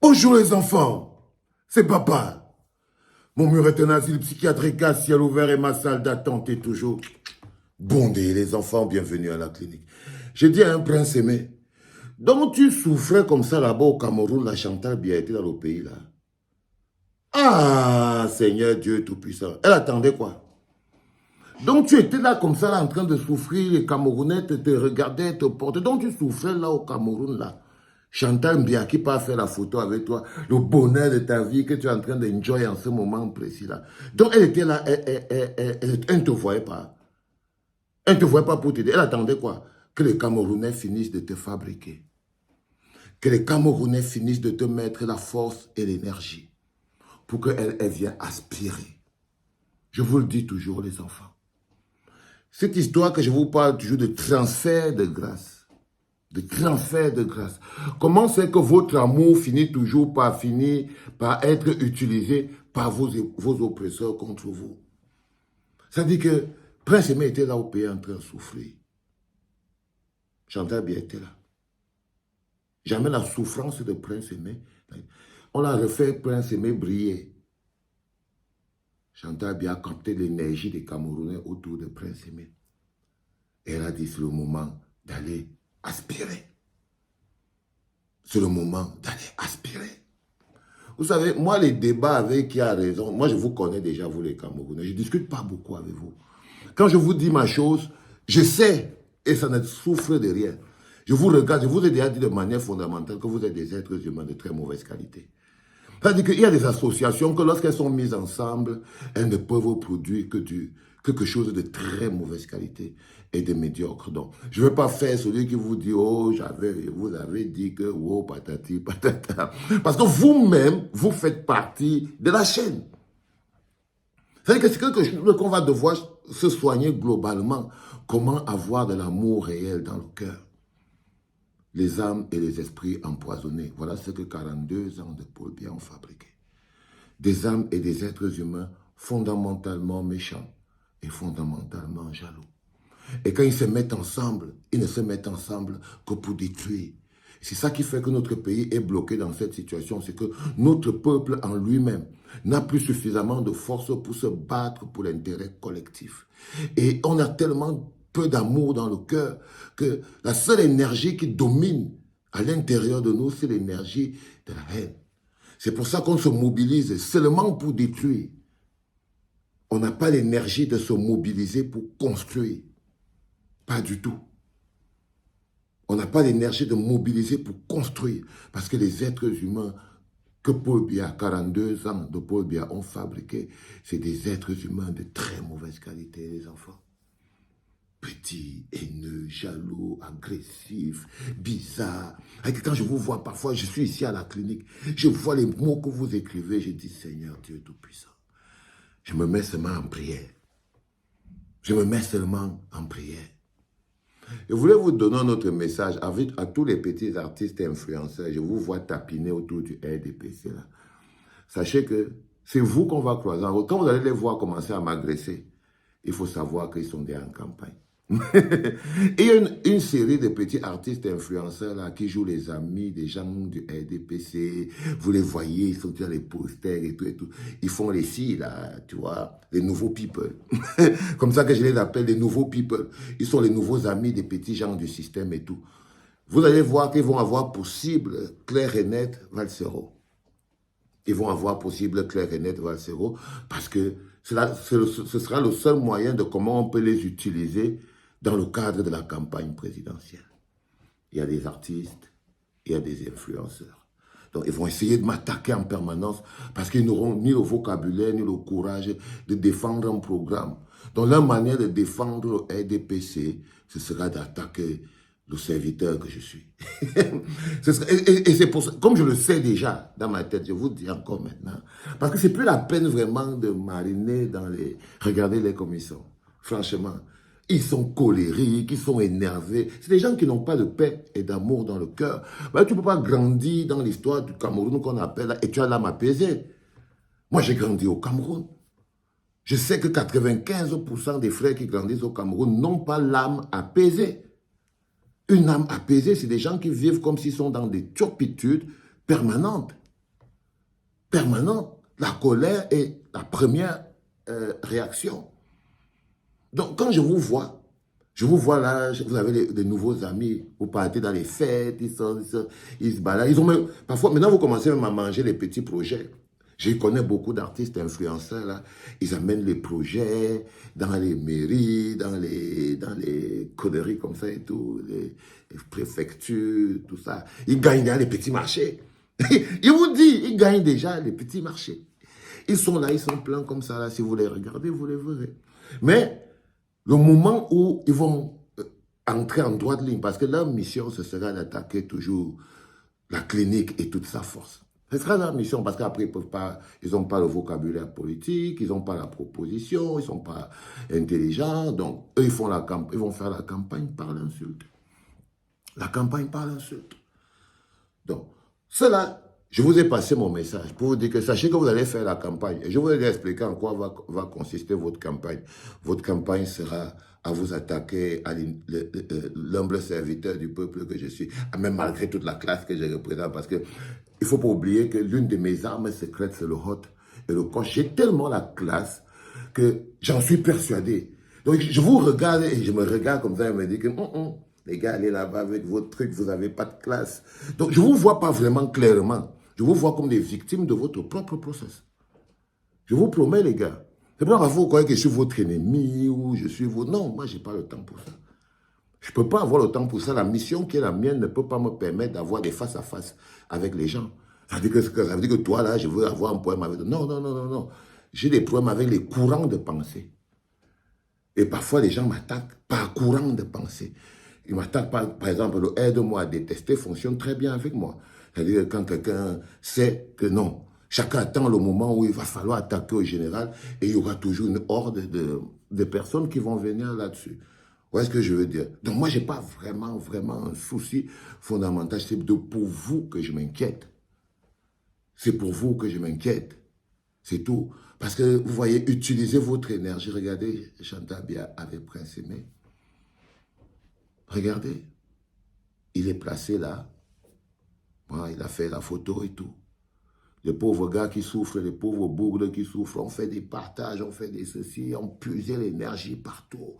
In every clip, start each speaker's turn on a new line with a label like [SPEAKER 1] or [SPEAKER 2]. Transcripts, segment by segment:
[SPEAKER 1] Bonjour les enfants, c'est papa. Mon mur est un asile psychiatrique à ciel ouvert et ma salle d'attente est toujours bondée. Les enfants, bienvenue à la clinique. J'ai dit à un prince aimé, donc tu souffrais comme ça là-bas au Cameroun, la Chantal bien été dans le pays là. Ah, Seigneur Dieu Tout-Puissant. Elle attendait quoi? Donc tu étais là comme ça là, en train de souffrir, les Camerounais te regardaient, te portaient. Donc tu souffrais là au Cameroun là. Chantal Mbia qui part faire la photo avec toi, le bonheur de ta vie que tu es en train d'enjoy en ce moment précis là. Donc elle était là, elle ne te voyait pas. Elle ne te voyait pas pour t'aider. Elle attendait quoi? Que les Camerounais finissent de te fabriquer. Que les Camerounais finissent de te mettre la force et l'énergie pour qu'elle vienne aspirer. Je vous le dis toujours les enfants. Cette histoire que je vous parle toujours de transfert de grâce. De transfert de grâce. Comment c'est que votre amour finit toujours par être utilisé par vos oppresseurs contre vous? Ça dit que Prince Aimé était là au pays en train de souffrir. Chantal Biya était là. Jamais la souffrance de Prince Aimé. On a refait Prince Aimé briller. Chantal Biya a capté l'énergie des Camerounais autour de Prince Aimé. Et elle a dit, c'est le moment d'aller aspirer. C'est le moment d'aller aspirer. Vous savez, moi, les débats avec qui a raison, moi, je vous connais déjà, vous les Camerounais. Je ne discute pas beaucoup avec vous. Quand je vous dis ma chose, je sais, et ça ne souffre de rien. Je vous regarde, je vous ai déjà dit de manière fondamentale que vous êtes des êtres humains de très mauvaise qualité. C'est-à-dire qu'il y a des associations que lorsqu'elles sont mises ensemble, elles ne peuvent produire que quelque chose de très mauvaise qualité et de médiocre. Donc, je ne veux pas faire celui qui vous dit, oh, vous avez dit que, oh, patati, patata. Parce que vous-même, vous faites partie de la chaîne. C'est-à-dire que c'est quelque chose qu'on va devoir se soigner globalement. Comment avoir de l'amour réel dans le cœur? Les âmes et les esprits empoisonnés. Voilà ce que 42 ans de Paul Biya ont fabriqué. Des âmes et des êtres humains fondamentalement méchants et fondamentalement jaloux. Et quand ils se mettent ensemble, ils ne se mettent ensemble que pour détruire. C'est ça qui fait que notre pays est bloqué dans cette situation. C'est que notre peuple en lui-même n'a plus suffisamment de force pour se battre pour l'intérêt collectif. Et on a tellement peu d'amour dans le cœur que la seule énergie qui domine à l'intérieur de nous, c'est l'énergie de la haine. C'est pour ça qu'on se mobilise seulement pour détruire. On n'a pas l'énergie de se mobiliser pour construire. Pas du tout. On n'a pas l'énergie de mobiliser pour construire. Parce que les êtres humains que Paul Biya, 42 ans de Paul Biya ont fabriqués, c'est des êtres humains de très mauvaise qualité, les enfants. Petits, haineux, jaloux, agressifs, bizarres. Et quand je vous vois parfois, je suis ici à la clinique, je vois les mots que vous écrivez, je dis Seigneur Dieu Tout-Puissant. Je me mets seulement en prière. Je me mets seulement en prière. Je voulais vous donner un autre message à tous les petits artistes et influenceurs. Je vous vois tapiner autour du RDPC là. Sachez que c'est vous qu'on va croiser. Quand vous allez les voir commencer à m'agresser, il faut savoir qu'ils sont déjà en campagne. Et il y a une série de petits artistes et influenceurs là, qui jouent les amis des gens du RDPC. Vous les voyez, ils sont dans les posters et tout et tout. Ils font les filles là, tu vois, les nouveaux people. Comme ça que je les appelle les nouveaux people. Ils sont les nouveaux amis des petits gens du système et tout. Vous allez voir qu'ils vont avoir possible clair et net Valsero. Ils vont avoir possible clair et net Valsero parce que ce sera le seul moyen de comment on peut les utiliser dans le cadre de la campagne présidentielle. Il y a des artistes, il y a des influenceurs. Donc, ils vont essayer de m'attaquer en permanence parce qu'ils n'auront ni le vocabulaire, ni le courage de défendre un programme. Donc, leur manière de défendre le RDPC, ce sera d'attaquer le serviteur que je suis. Et c'est pour ça, comme je le sais déjà dans ma tête, je vous dis encore maintenant, parce que c'est plus la peine vraiment de mariner dans les... Regardez les commissions, franchement. Ils sont colériques, ils sont énervés. C'est des gens qui n'ont pas de paix et d'amour dans le cœur. Ben, tu ne peux pas grandir dans l'histoire du Cameroun qu'on appelle et tu as l'âme apaisée. Moi, j'ai grandi au Cameroun. Je sais que 95% des frères qui grandissent au Cameroun n'ont pas l'âme apaisée. Une âme apaisée, c'est des gens qui vivent comme s'ils sont dans des turpitudes permanentes. permanente. La colère est la première réaction. Donc, quand je vous vois là, vous avez des nouveaux amis, vous partez dans les fêtes, ils se baladent. Parfois, maintenant, vous commencez même à manger les petits projets. Je connais beaucoup d'artistes influenceurs, là. Ils amènent les projets dans les mairies, dans les conneries comme ça et tout, les préfectures, tout ça. Ils gagnent déjà les petits marchés. Il vous dit, ils gagnent déjà les petits marchés. Ils sont là, ils sont pleins comme ça, là. Si vous les regardez, vous les verrez. Mais le moment où ils vont entrer en droite ligne, parce que leur mission, ce sera d'attaquer toujours la clinique et toute sa force. Ce sera leur mission, parce qu'après, ils n'ont pas le vocabulaire politique, ils n'ont pas la proposition, ils ne sont pas intelligents. Donc, eux, ils vont faire la campagne par l'insulte. La campagne par l'insulte. Donc, cela, je vous ai passé mon message pour vous dire que sachez que vous allez faire la campagne. Et je vous ai expliqué en quoi va consister votre campagne. Votre campagne sera à vous attaquer à l'humble serviteur du peuple que je suis, même malgré toute la classe que je représente, parce que il ne faut pas oublier que l'une de mes armes secrètes, c'est le hot et le coche. J'ai tellement la classe que j'en suis persuadé. Donc, je vous regarde et je me regarde comme ça et me dis que les gars, allez là-bas avec votre truc, vous n'avez pas de classe. Donc, je ne vous vois pas vraiment clairement. Je vous vois comme des victimes de votre propre process. Je vous promets, les gars. C'est pas grave, vous croyez que je suis votre ennemi ou je suis votre... Non, moi, je n'ai pas le temps pour ça. Je ne peux pas avoir le temps pour ça. La mission qui est la mienne ne peut pas me permettre d'avoir des face-à-face avec les gens. Ça veut dire que toi, là, je veux avoir un problème avec... Non, non, non, non, non. J'ai des problèmes avec les courants de pensée. Et parfois, les gens m'attaquent par courant de pensée. Ils m'attaquent par exemple, le aide-moi à détester fonctionne très bien avec moi. C'est-à-dire que quand quelqu'un sait que non, chacun attend le moment où il va falloir attaquer au général et il y aura toujours une horde de personnes qui vont venir là-dessus. Vous voyez ce que je veux dire? Donc moi, je n'ai pas vraiment un souci fondamental. C'est pour vous que je m'inquiète. C'est pour vous que je m'inquiète. C'est tout. Parce que vous voyez, utilisez votre énergie. Regardez, Chantal Biya avec Prince Aimé. Regardez, il est placé là. Voilà, il a fait la photo et tout. Les pauvres gars qui souffrent, les pauvres bougres qui souffrent, on fait des partages, on fait des ceci, on puise l'énergie partout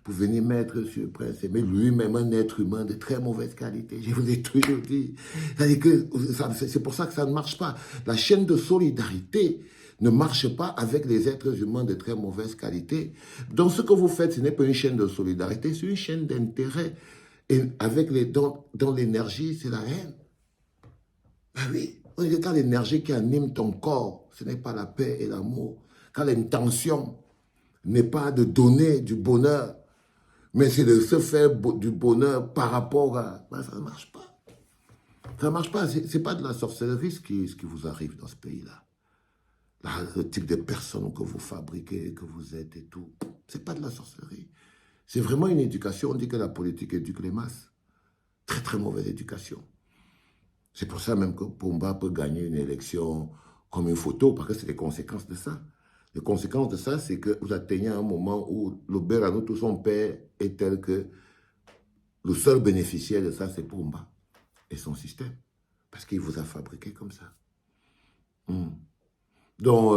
[SPEAKER 1] pour venir mettre sur Prince Aimé, lui-même un être humain de très mauvaise qualité. Je vous ai toujours dit. C'est pour ça que ça ne marche pas. La chaîne de solidarité ne marche pas avec les êtres humains de très mauvaise qualité. Donc ce que vous faites, ce n'est pas une chaîne de solidarité, c'est une chaîne d'intérêt. Et avec dans l'énergie, c'est la haine. Ben oui. Quand l'énergie qui anime ton corps, ce n'est pas la paix et l'amour. Quand l'intention n'est pas de donner du bonheur, mais c'est de se faire du bonheur par rapport à... Ben, ça ne marche pas. Ça ne marche pas. Ce n'est pas de la sorcellerie ce qui vous arrive dans ce pays-là. Le type de personnes que vous fabriquez, que vous êtes et tout, ce n'est pas de la sorcellerie. C'est vraiment une éducation. On dit que la politique éduque les masses. Très, très mauvaise éducation. C'est pour ça même que Pomba peut gagner une élection comme une photo, parce que c'est les conséquences de ça. Les conséquences de ça, c'est que vous atteignez un moment où le beurre à nous, tout son père est tel que le seul bénéficiaire de ça, c'est Pomba et son système. Parce qu'il vous a fabriqué comme ça. Donc,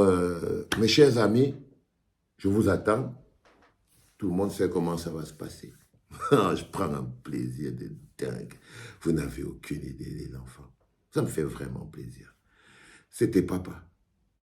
[SPEAKER 1] mes chers amis, je vous attends. Tout le monde sait comment ça va se passer. Je prends un plaisir de dingue. Vous n'avez aucune idée, les enfants. Ça me fait vraiment plaisir. C'était papa.